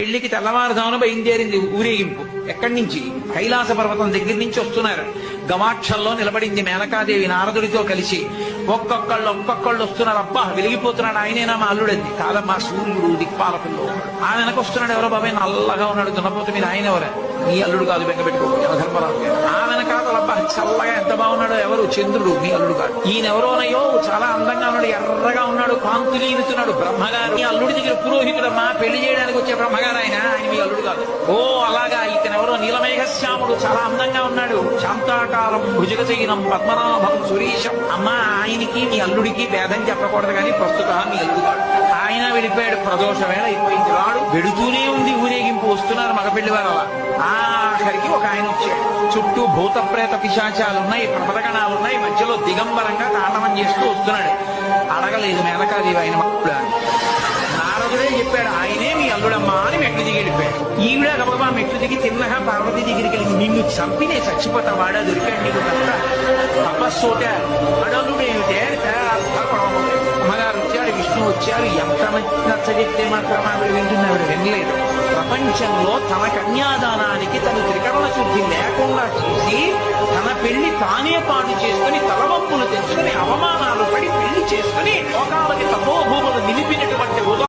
పెళ్లికి తెల్లవారుజామున బయలుదేరింది ఊరేగింపు. ఎక్కడి నుంచి? కైలాస పర్వతం దగ్గర నుంచి వస్తున్నారు. గవాక్షంలో నిలబడింది మేనకాదేవి నారదుడితో కలిసి. ఒక్కొక్కళ్ళు వస్తున్నారు. అబ్బా వెలిగిపోతున్నాడు, ఆయనేనా మా అల్లుడంది. కాదమ్మా, సూర్యుడు దిక్పాలకుల్లో. ఆ వెనక వస్తున్నాడు. ఎవరో బాబాయ్ నల్లగా ఉన్నాడు, దున్నపోతే మీరు ఆయన ఎవరా? మీ అల్లుడు కాదు, బెంగ పెట్టుకో ధర్మరాజు. ఆ వెనకాతల అబ్బా చల్లగా ఎంత బాగున్నాడో, ఎవరు? చంద్రుడు, మీ అల్లుడు కాదు. ఈయనెవరోనయ్యో చాలా అందంగా ఉన్నాడు, ఎర్రగా ఉన్నాడు, కాంతులు ఈనుతున్నాడు. బ్రహ్మగారు. మీ అల్లుడి దగ్గర పురోహితుడమ్మా, పెళ్లి చేయడానికి వచ్చే బ్రహ్మగారు ఆయన మీ అల్లుడు కాదు. ఓ అలాగా. ఇతనెవరో నీలమేఘశ్యాముడు, చాలా అందంగా ఉన్నాడు. శాంతాకారం భుజగశయనం పద్మనాభం సురీశం. అమ్మా, ఆయనకి మీ అల్లుడికి భేదం చెప్పకూడదు కానీ ప్రస్తుత మీ అల్లుడు కాదు. ఆయన వెళ్ళిపోయాడు. ప్రదోష వేళ అయిపోయింది. వాడు వెడుతూనే ఉంది ఊరేగింపు. వస్తున్నారు మగ పెళ్లి వారు. అలా ఆఖరికి ఒక ఆయన వచ్చాడు. చుట్టూ భూత ప్రేత పిశాచాలున్నాయి, ప్రపదగణాలున్నాయి. మధ్యలో దిగంబరంగా తాండవం చేస్తూ వస్తున్నాడు. అడగలేదు మేనకాదేవి ఆయన అల్లుడా. నారదుడే చెప్పాడు, ఆయనే మీ అల్లుడమ్మా అని మెట్లు దిగి వెళ్ళిపోయాడు. ఈవిడ గబగబా మెట్లు దిగి తిన్నగా పార్వతీ దగ్గరికి వెళ్ళి, నిన్ను చంపి నేను చచ్చిపోతా, వాడా దొరికాడు నీకు తప్ప తపస్సోట అడలుడేమిటే అమ్మగారు వచ్చాడు, విష్ణు వచ్చారు. ఎంత నచ్చజెప్తే మాత్రం ఆవిడ వింటుంది. ఆవిడ వినలేదు. ప్రపంచంలో తన కన్యాదానానికి తను త్రికరణ శుద్ధి లేకుండా చేసి తన పెళ్లి తానే పాడు చేసుకుని తలవంపులు తెచ్చుకుని అవమానాలు పడి పెళ్లి చేసుకుని లోకాలకి